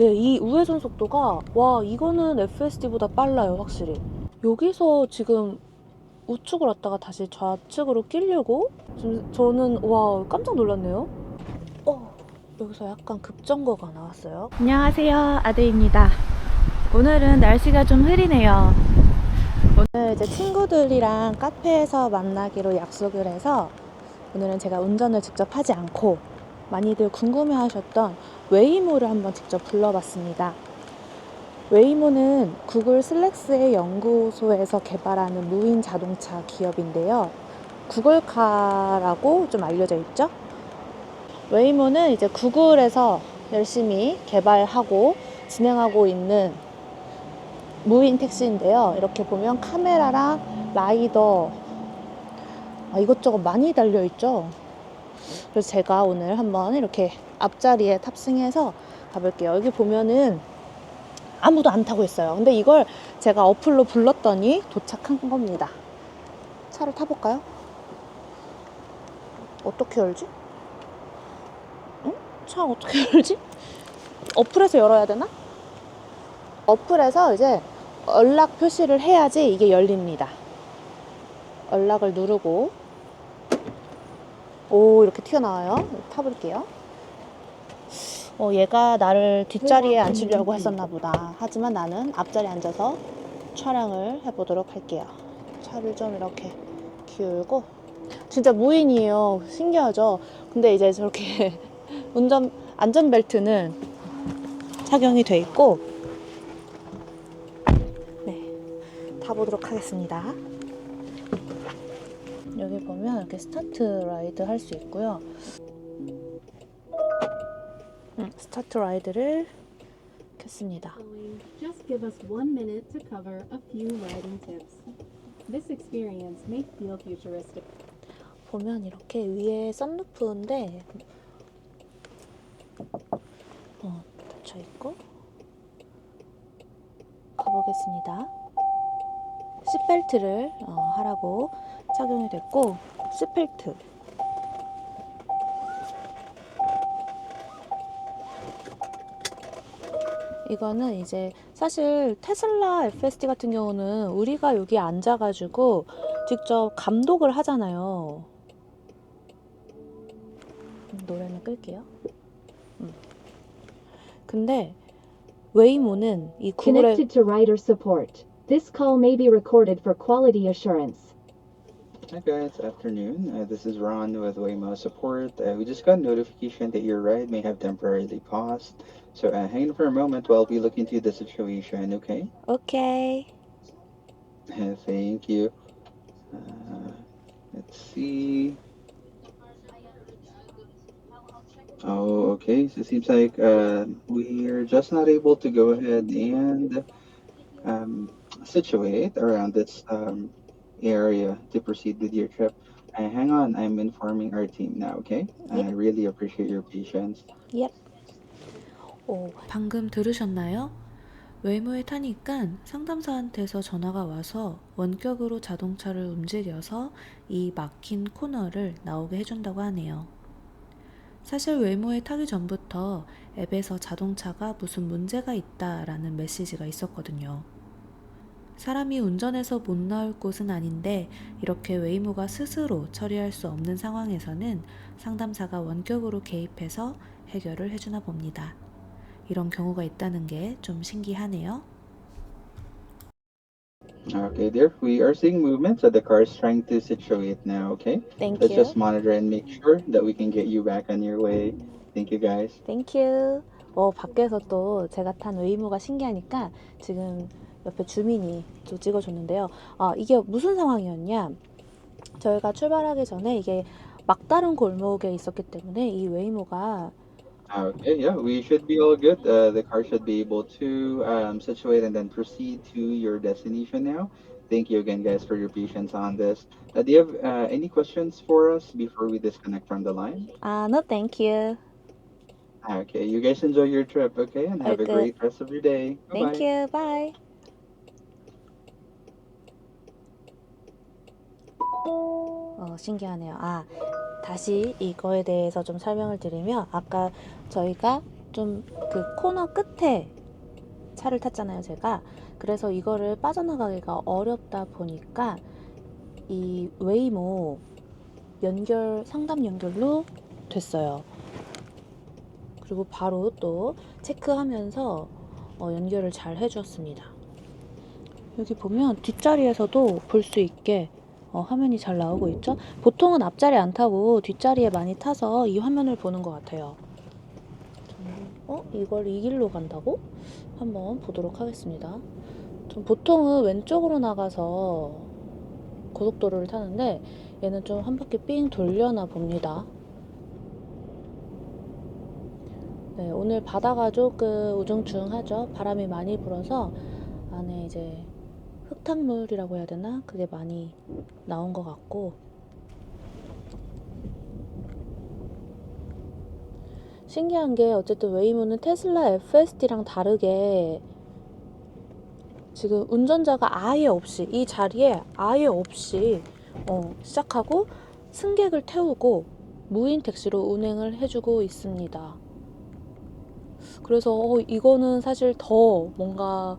네, 이 우회전 속도가 와 이거는 FSD보다 빨라요 확실히. 여기서 지금 우측을 왔다가 다시 좌측으로 끼려고 지금 저는 와 깜짝 놀랐네요. 여기서 약간 급정거가 나왔어요. 안녕하세요, 아드입니다. 오늘은 날씨가 좀 흐리네요. 오늘 이제 친구들이랑 카페에서 만나기로 약속을 해서 오늘은 제가 운전을 직접 하지 않고 많이들 궁금해하셨던 웨이모를 한번 직접 불러봤습니다. 웨이모는 구글 슬랙스의 연구소에서 개발하는 무인 자동차 기업인데요. 구글카라고 좀 알려져 있죠? 웨이모는 이제 구글에서 열심히 개발하고 진행하고 있는 무인 택시인데요. 이렇게 보면 카메라랑 라이더 이것저것 많이 달려있죠. 그래서 제가 오늘 한번 이렇게 앞자리에 탑승해서 가볼게요. 여기 보면은 아무도 안 타고 있어요. 근데 이걸 제가 어플로 불렀더니 도착한 겁니다. 차를 타볼까요? 어떻게 열지? 응? 차 어떻게 열지? 어플에서 열어야 되나? 어플에서 이제 연락 표시를 해야지 이게 열립니다. 연락을 누르고 오 이렇게 튀어나와요. 타볼게요. 얘가 나를 뒷자리에 앉히려고 했었나 보다. 하지만 나는 앞자리에 앉아서 촬영을 해보도록 할게요. 차를 좀 이렇게 기울고 진짜 무인이에요. 신기하죠? 근데 이제 저렇게 안전벨트는 착용이 돼 있고 네, 타보도록 하겠습니다. 여기 보면 이렇게 스타트 라이드 할 수 있고요. 스타트 라이드를 켰습니다. Just give us 1 minute to cover a few riding tips. This experience may feel futuristic. 보면 이렇게 위에 썬루프인데 닫혀 있고 가보겠습니다. 시트벨트를 하라고 착용이 됐고 시트벨트 이거는 이제 사실 테슬라 FSD 같은 경우는 우리가 여기 앉아가지고 직접 감독을 하잖아요. 노래는 끌게요. 근데 웨이모는 이 구글의 Connected to rider support. This call may be recorded for quality assurance. Hi guys, afternoon. This is Ron with Waymo Support. We just got notification that your ride may have temporarily paused. So hang on for a moment while we look into the situation, okay? 오케이. Thank you. Let's see. Oh, okay. So it seems like we're just not able to go ahead and situate around this area to proceed with your trip. Hang on, I'm informing our team now, okay? I Yep. really appreciate your patience. Yep. 방금 들으셨나요? 웨이모에 타니까 상담사한테서 전화가 와서 원격으로 자동차를 움직여서 이 막힌 코너를 나오게 해준다고 하네요. 사실 웨이모에 타기 전부터 앱에서 자동차가 무슨 문제가 있다라는 메시지가 있었거든요. 사람이 운전해서 못 나올 곳은 아닌데 이렇게 웨이모가 스스로 처리할 수 없는 상황에서는 상담사가 원격으로 개입해서 해결을 해주나 봅니다. 이런 경우가 있다는 게 좀 신기하네요. Okay, dear, we are seeing movement, so the car is trying to situate now, okay? Thank Let's you. just monitor and make sure that we can get you back on your way. Thank you, guys. Thank you. 밖에서 또 제가 탄 웨이모가 신기하니까 지금 옆에 주민이 또 찍어줬는데요. 이게 무슨 상황이었냐? 저희가 출발하기 전에 이게 막다른 골목에 있었기 때문에 이 웨이모가 Okay, yeah, we should be all good. The car should be able to situate and then proceed to your destination now. Thank you again, guys, for your patience on this. Do you have any questions for us before we disconnect from the line? no thank you. Okay, you guys enjoy your trip, okay? And All have a good. great rest of your day. Thank Bye-bye. you. Bye. 신기하네요. 다시 이거에 대해서 좀 설명을 드리면 아까 저희가 좀 그 코너 끝에 차를 탔잖아요, 제가. 그래서 이거를 빠져나가기가 어렵다 보니까 이 웨이모 상담 연결로 됐어요. 그리고 바로 또 체크하면서 연결을 잘 해주었습니다. 여기 보면 뒷자리에서도 볼 수 있게 화면이 잘 나오고 있죠? 보통은 앞자리 안 타고 뒷자리에 많이 타서 이 화면을 보는 것 같아요. 이걸 이 길로 간다고? 한번 보도록 하겠습니다. 전 보통은 왼쪽으로 나가서 고속도로를 타는데 얘는 좀 한 바퀴 삥 돌려나 봅니다. 네, 오늘 바다가 조금 우중충하죠. 바람이 많이 불어서 안에 이제 흙탕물이라고 해야 되나? 그게 많이 나온 것 같고, 신기한 게 어쨌든 웨이모는 테슬라 FSD랑 다르게 지금 운전자가 아예 없이 이 자리에 아예 없이 시작하고 승객을 태우고 무인 택시로 운행을 해주고 있습니다. 그래서 이거는 사실 더 뭔가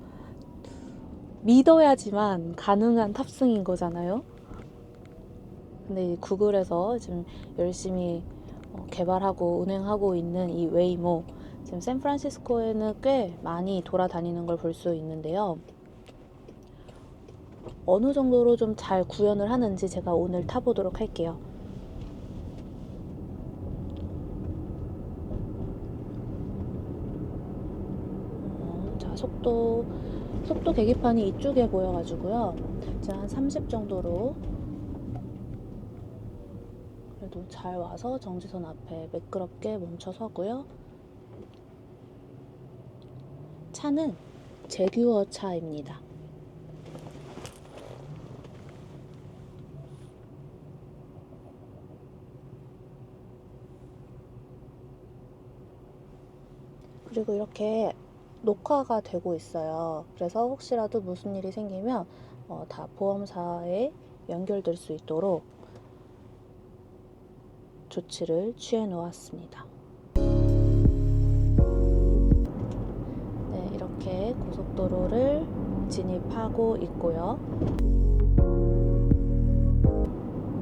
믿어야지만 가능한 탑승인 거잖아요. 근데 구글에서 지금 열심히 개발하고 운행하고 있는 이 웨이모, 지금 샌프란시스코에는 꽤 많이 돌아다니는 걸 볼 수 있는데요. 어느 정도로 좀 잘 구현을 하는지 제가 오늘 타보도록 할게요. 자, 속도 계기판이 이쪽에 보여가지고요. 이제 한 30 정도로 그래도 잘 와서 정지선 앞에 매끄럽게 멈춰 서고요. 차는 제규어 차입니다. 그리고 이렇게 녹화가 되고 있어요. 그래서 혹시라도 무슨 일이 생기면 다 보험사에 연결될 수 있도록 조치를 취해 놓았습니다. 네, 이렇게 고속도로를 진입하고 있고요.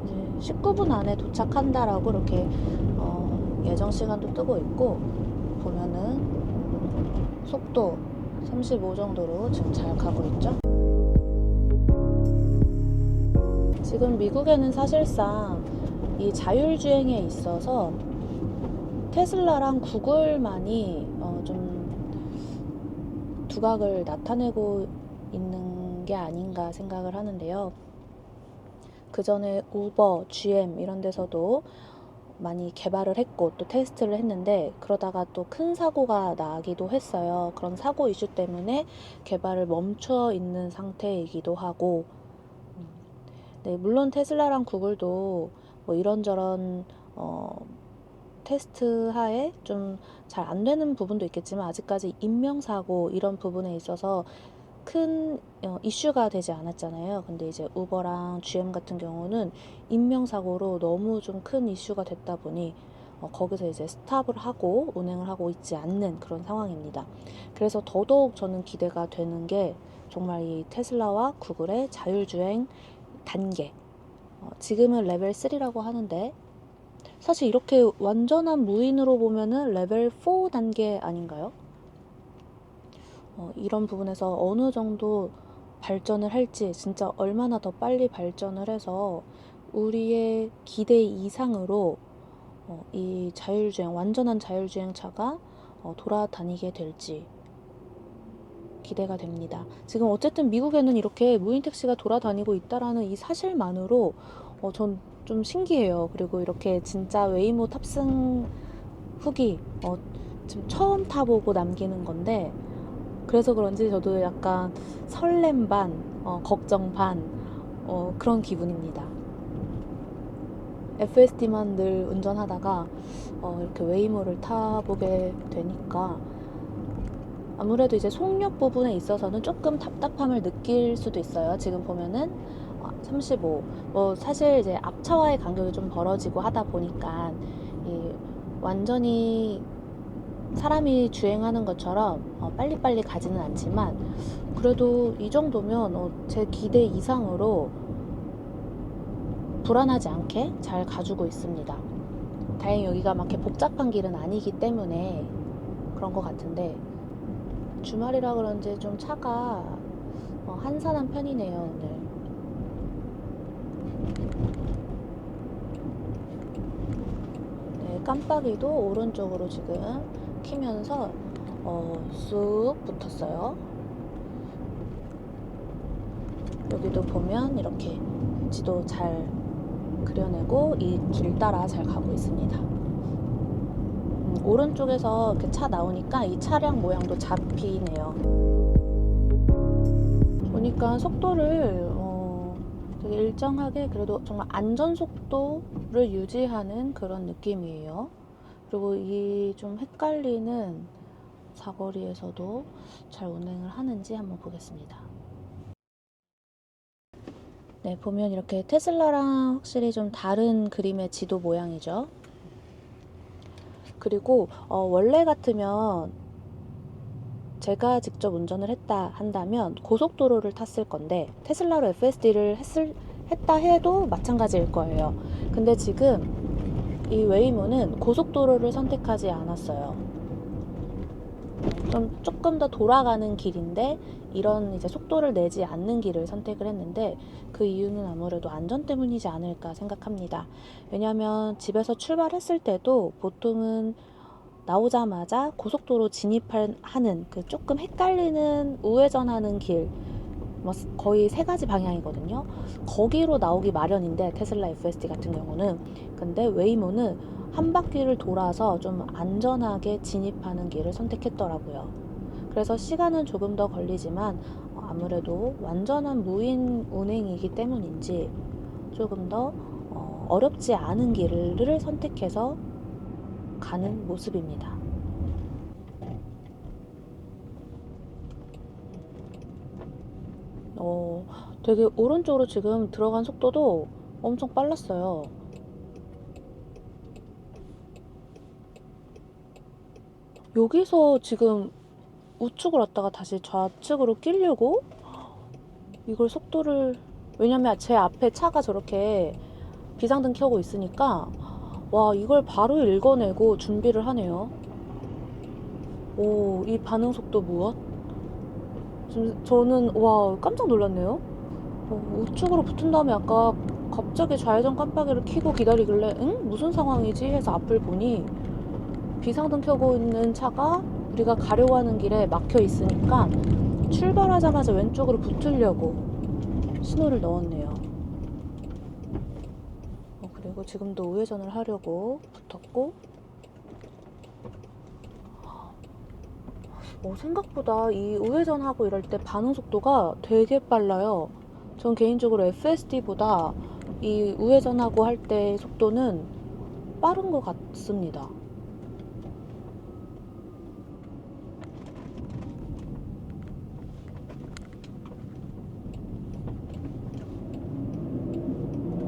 이제 19분 안에 도착한다라고 이렇게 예정 시간도 뜨고 있고, 보면은 속도 35 정도로 지금 잘 가고 있죠. 지금 미국에는 사실상 이 자율주행에 있어서 테슬라랑 구글만이 좀 두각을 나타내고 있는 게 아닌가 생각을 하는데요. 그 전에 우버, GM 이런 데서도 많이 개발을 했고 또 테스트를 했는데, 그러다가 또 큰 사고가 나기도 했어요. 그런 사고 이슈 때문에 개발을 멈춰 있는 상태이기도 하고, 네, 물론 테슬라랑 구글도 뭐 이런저런 테스트 하에 좀 잘 안 되는 부분도 있겠지만 아직까지 인명사고 이런 부분에 있어서 큰 이슈가 되지 않았잖아요. 근데 이제 우버랑 GM 같은 경우는 인명사고로 너무 좀 큰 이슈가 됐다 보니 거기서 이제 스탑을 하고 운행을 하고 있지 않는 그런 상황입니다. 그래서 더더욱 저는 기대가 되는 게 정말 이 테슬라와 구글의 자율주행 단계. 지금은 레벨 3라고 하는데 사실 이렇게 완전한 무인으로 보면은 레벨 4 단계 아닌가요? 이런 부분에서 어느 정도 발전을 할지, 진짜 얼마나 더 빨리 발전을 해서 우리의 기대 이상으로 이 자율주행, 완전한 자율주행차가 돌아다니게 될지 기대가 됩니다. 지금 어쨌든 미국에는 이렇게 무인 택시가 돌아다니고 있다라는 이 사실만으로 전 좀 신기해요. 그리고 이렇게 진짜 웨이모 탑승 후기 지금 처음 타보고 남기는 건데, 그래서 그런지 저도 약간 설렘 반, 걱정 반 그런 기분입니다. FSD만 늘 운전하다가 이렇게 웨이모를 타보게 되니까 아무래도 이제 속력 부분에 있어서는 조금 답답함을 느낄 수도 있어요. 지금 보면은 35. 뭐 사실 이제 앞차와의 간격이 좀 벌어지고 하다 보니까 이 완전히 사람이 주행하는 것처럼 빨리빨리 가지는 않지만 그래도 이 정도면 제 기대 이상으로 불안하지 않게 잘 가주고 있습니다. 다행히 여기가 막 이렇게 복잡한 길은 아니기 때문에 그런 것 같은데 주말이라 그런지 좀 차가 한산한 편이네요 오늘. 네, 깜빡이도 오른쪽으로 지금 키면서 쑥 붙었어요. 여기도 보면 이렇게 지도 잘 그려내고 이 길 따라 잘 가고 있습니다. 오른쪽에서 이렇게 차 나오니까 이 차량 모양도 잡히네요. 보니까 속도를 되게 일정하게 그래도 정말 안전 속도를 유지하는 그런 느낌이에요. 그리고 이 좀 헷갈리는 사거리에서도 잘 운행을 하는지 한번 보겠습니다. 네, 보면 이렇게 테슬라랑 확실히 좀 다른 그림의 지도 모양이죠. 그리고 원래 같으면 제가 직접 운전을 한다면 고속도로를 탔을 건데 테슬라로 FSD를 했다 해도 마찬가지일 거예요. 근데 지금 이 웨이모는 고속도로를 선택하지 않았어요. 좀 조금 더 돌아가는 길인데 이런 이제 속도를 내지 않는 길을 선택을 했는데 그 이유는 아무래도 안전 때문이지 않을까 생각합니다. 왜냐하면 집에서 출발했을 때도 보통은 나오자마자 고속도로 진입하는 그 조금 헷갈리는 우회전하는 길 거의 3가지 방향이거든요. 거기로 나오기 마련인데 테슬라 FSD 같은 경우는 근데 웨이모는 한 바퀴를 돌아서 좀 안전하게 진입하는 길을 선택했더라고요. 그래서 시간은 조금 더 걸리지만 아무래도 완전한 무인 운행이기 때문인지 조금 더 어렵지 않은 길을 선택해서 가는 모습입니다. 되게 오른쪽으로 지금 들어간 속도도 엄청 빨랐어요. 여기서 지금 우측을 왔다가 다시 좌측으로 끼려고 이걸 속도를 왜냐면 제 앞에 차가 저렇게 비상등 켜고 있으니까 와 이걸 바로 읽어내고 준비를 하네요. 오, 이 반응 속도 무엇? 지금 저는 와 깜짝 놀랐네요. 우측으로 붙은 다음에 아까 갑자기 좌회전 깜빡이를 켜고 기다리길래 응? 무슨 상황이지? 해서 앞을 보니 비상등 켜고 있는 차가 우리가 가려고 하는 길에 막혀 있으니까 출발하자마자 왼쪽으로 붙으려고 신호를 넣었네요. 그리고 지금도 우회전을 하려고 붙었고 생각보다 이 우회전하고 이럴 때 반응 속도가 되게 빨라요. 전 개인적으로 FSD보다 이 우회전하고 할 때 속도는 빠른 것 같습니다.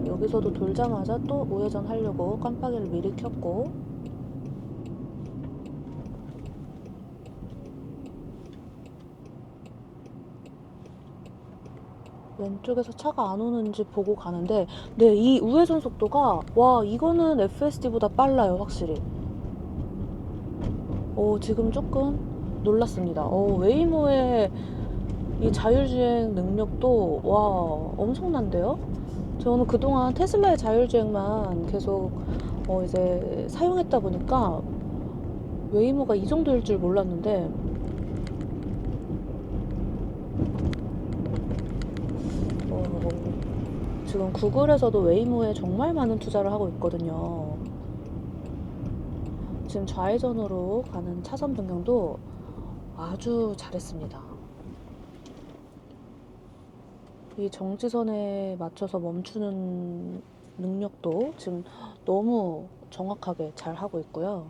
여기서도 돌자마자 또 우회전 하려고 깜빡이를 미리 켰고 왼쪽에서 차가 안 오는지 보고 가는데 네, 이 우회전 속도가 와 이거는 FSD보다 빨라요 확실히. 지금 조금 놀랐습니다. 웨이모의 이 자율주행 능력도 와 엄청난데요? 저는 그동안 테슬라의 자율주행만 계속 이제 사용했다 보니까 웨이모가 이 정도일 줄 몰랐는데 지금 구글에서도 웨이모에 정말 많은 투자를 하고 있거든요. 지금 좌회전으로 가는 차선 변경도 아주 잘했습니다. 이 정지선에 맞춰서 멈추는 능력도 지금 너무 정확하게 잘 하고 있고요.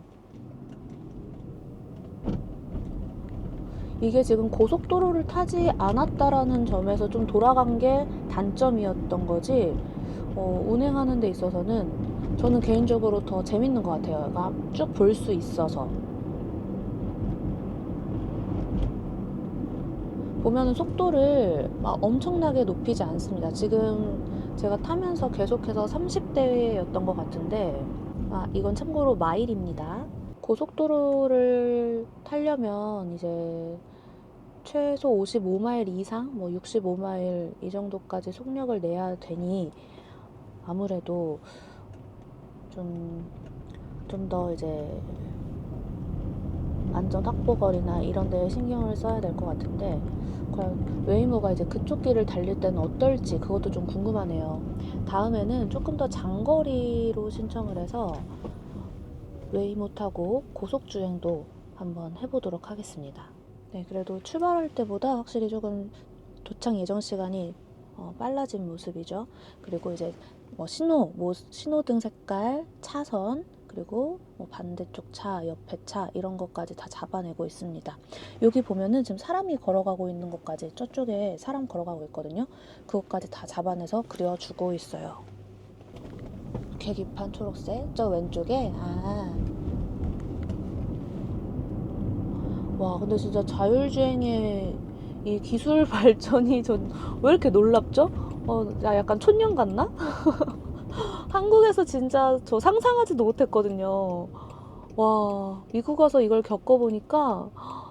이게 지금 고속도로를 타지 않았다라는 점에서 좀 돌아간 게 단점이었던 거지 운행하는 데 있어서는 저는 개인적으로 더 재밌는 것 같아요. 쭉 볼 수 있어서. 보면은 속도를 막 엄청나게 높이지 않습니다. 지금 제가 타면서 계속해서 30대였던 것 같은데, 이건 참고로 마일입니다. 고속도로를 타려면 이제 최소 55마일 이상, 뭐 65마일 이 정도까지 속력을 내야 되니 아무래도 좀 더 이제 안전 확보거리나 이런 데에 신경을 써야 될 것 같은데, 과연 웨이모가 이제 그쪽 길을 달릴 때는 어떨지 그것도 좀 궁금하네요. 다음에는 조금 더 장거리로 신청을 해서 웨이모 타고 고속주행도 한번 해보도록 하겠습니다. 네, 그래도 출발할 때보다 확실히 조금 도착 예정 시간이 빨라진 모습이죠. 그리고 이제 신호등 색깔, 차선, 그리고 반대쪽 차, 옆에 차 이런 것까지 다 잡아내고 있습니다. 여기 보면은 지금 사람이 걸어가고 있는 것까지, 저쪽에 사람 걸어가고 있거든요. 그것까지 다 잡아내서 그려주고 있어요. 계기판 초록색, 저 왼쪽에 와, 근데 진짜 자율주행의 이 기술 발전이 전 왜 이렇게 놀랍죠? 약간 촌년 같나? 한국에서 진짜 저 상상하지도 못했거든요. 와, 미국 와서 이걸 겪어보니까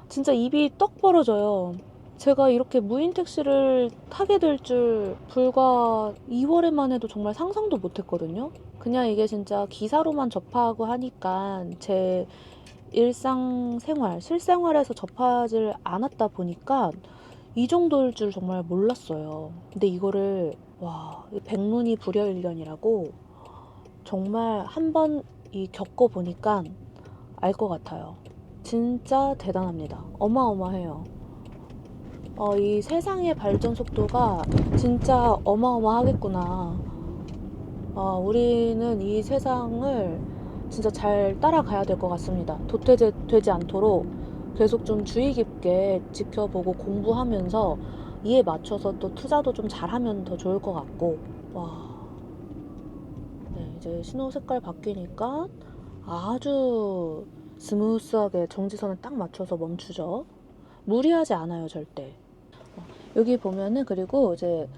진짜 입이 떡 벌어져요. 제가 이렇게 무인 택시를 타게 될 줄 불과 2월에만 해도 정말 상상도 못했거든요. 그냥 이게 진짜 기사로만 접하고 하니까 제 일상생활, 실생활에서 접하지 않았다 보니까 이 정도일 줄 정말 몰랐어요. 근데 이거를 백문이 불여일견이라고 정말 한번 겪어보니까 알 것 같아요. 진짜 대단합니다. 어마어마해요. 이 세상의 발전 속도가 진짜 어마어마하겠구나. 우리는 이 세상을 진짜 잘 따라가야 될 것 같습니다. 도태되지 않도록 계속 좀 주의 깊게 지켜보고 공부하면서 이에 맞춰서 또 투자도 좀 잘하면 더 좋을 것 같고. 네, 이제 신호 색깔 바뀌니까 아주 스무스하게 정지선을 딱 맞춰서 멈추죠. 무리하지 않아요, 절대. 여기 보면은, 그리고 이제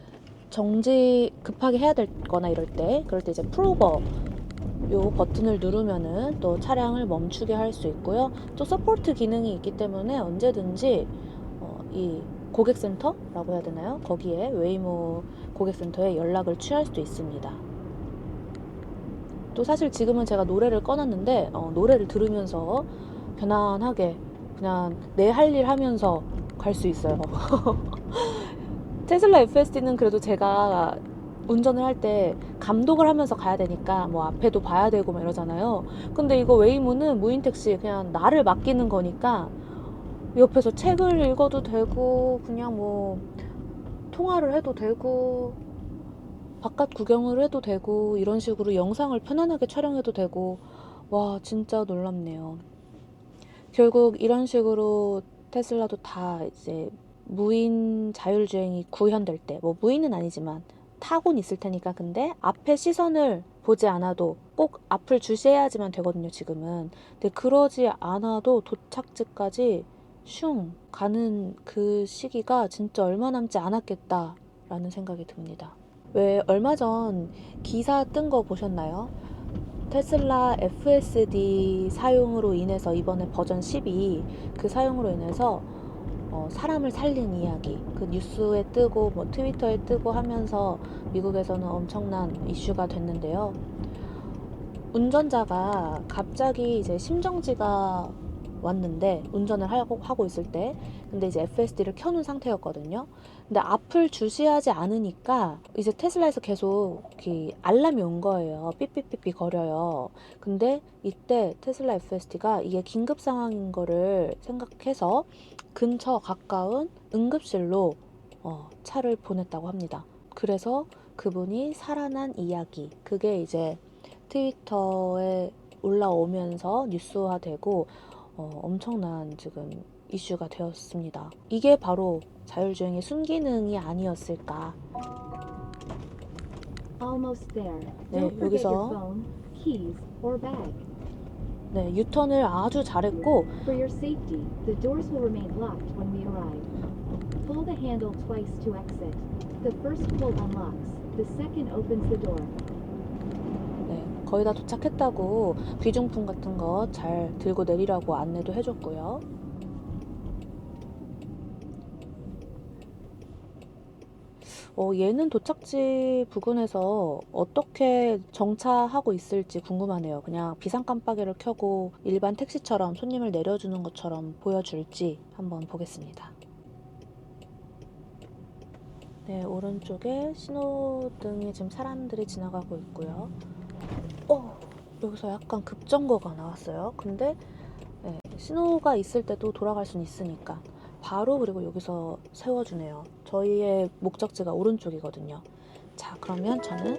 정지 급하게 해야 될 거나 그럴 때 이제 프로버 요 버튼을 누르면은 또 차량을 멈추게 할 수 있고요. 또 서포트 기능이 있기 때문에 언제든지 이 고객센터라고 해야 되나요? 거기에 웨이모 고객센터에 연락을 취할 수도 있습니다. 또 사실 지금은 제가 노래를 꺼놨는데 노래를 들으면서 편안하게 그냥 내 할 일 하면서 갈 수 있어요. 테슬라 FSD는 그래도 제가 운전을 할 때 감독을 하면서 가야 되니까 뭐 앞에도 봐야 되고 막 이러잖아요. 근데 이거 웨이모는 무인택시 그냥 나를 맡기는 거니까 옆에서 책을 읽어도 되고 그냥 뭐 통화를 해도 되고 바깥 구경을 해도 되고 이런 식으로 영상을 편안하게 촬영해도 되고, 와, 진짜 놀랍네요. 결국 이런 식으로 테슬라도 다 이제 무인 자율주행이 구현될 때, 뭐 무인은 아니지만 타고는 있을 테니까, 근데 앞에 시선을 보지 않아도 꼭 앞을 주시해야지만 되거든요, 지금은. 근데 그러지 않아도 도착지까지 슝 가는 그 시기가 진짜 얼마 남지 않았겠다라는 생각이 듭니다. 왜 얼마 전 기사 뜬 거 보셨나요? 테슬라 FSD 사용으로 인해서 이번에 버전 12 그 사용으로 인해서 사람을 살린 이야기, 그 뉴스에 뜨고 뭐 트위터에 뜨고 하면서 미국에서는 엄청난 이슈가 됐는데요. 운전자가 갑자기 이제 심정지가 왔는데, 운전을 하고 있을 때, 근데 이제 FSD를 켜놓은 상태였거든요. 근데 앞을 주시하지 않으니까 이제 테슬라에서 계속 알람이 온 거예요. 삐삐삐삐 거려요. 근데 이때 테슬라 FSD가 이게 긴급 상황인 거를 생각해서 근처 가까운 응급실로 차를 보냈다고 합니다. 그래서 그분이 살아난 이야기, 그게 이제 트위터에 올라오면서 뉴스화되고 엄청난 지금 이슈가 되었습니다. 이게 바로 자율주행의 순기능이 아니었을까. Almost there. 네, Don't forget 여기서 your phone, keys, or bag. 네, 유턴을 아주 잘했고, For your safety, the doors will remain locked when we arrive. Pull the the handle twice to exit. The first pull unlocks. The second opens the door. 네, 거의 다 도착했다고 귀중품 같은 거 잘 들고 내리라고 안내도 해줬고요. 얘는 도착지 부근에서 어떻게 정차하고 있을지 궁금하네요. 그냥 비상 깜빡이를 켜고 일반 택시처럼 손님을 내려주는 것처럼 보여줄지 한번 보겠습니다. 네, 오른쪽에 신호등이 지금 사람들이 지나가고 있고요. 여기서 약간 급정거가 나왔어요. 근데 네, 신호가 있을 때도 돌아갈 수는 있으니까 바로 그리고 여기서 세워주네요. 저희의 목적지가 오른쪽이거든요. 자, 그러면 저는 You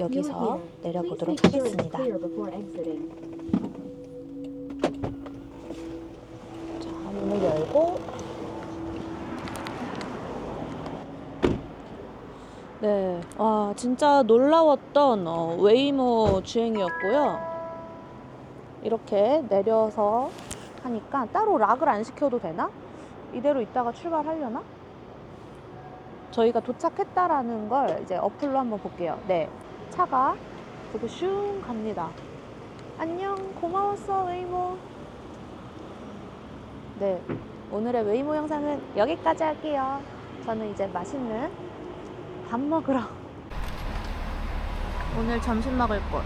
are 여기서 here. Please 내려보도록 make sure it's 하겠습니다. clear before exiting. 자, 문을 열고 네, 진짜 놀라웠던 웨이모 주행이었고요. 이렇게 내려서 하니까 따로 락을 안 시켜도 되나? 이대로 있다가 출발하려나? 저희가 도착했다라는 걸 이제 어플로 한번 볼게요. 네, 차가 이렇게 슝 갑니다. 안녕, 고마웠어 웨이모. 네, 오늘의 웨이모 영상은 여기까지 할게요. 저는 이제 맛있는 밥 먹으러 오늘 점심 먹을 곳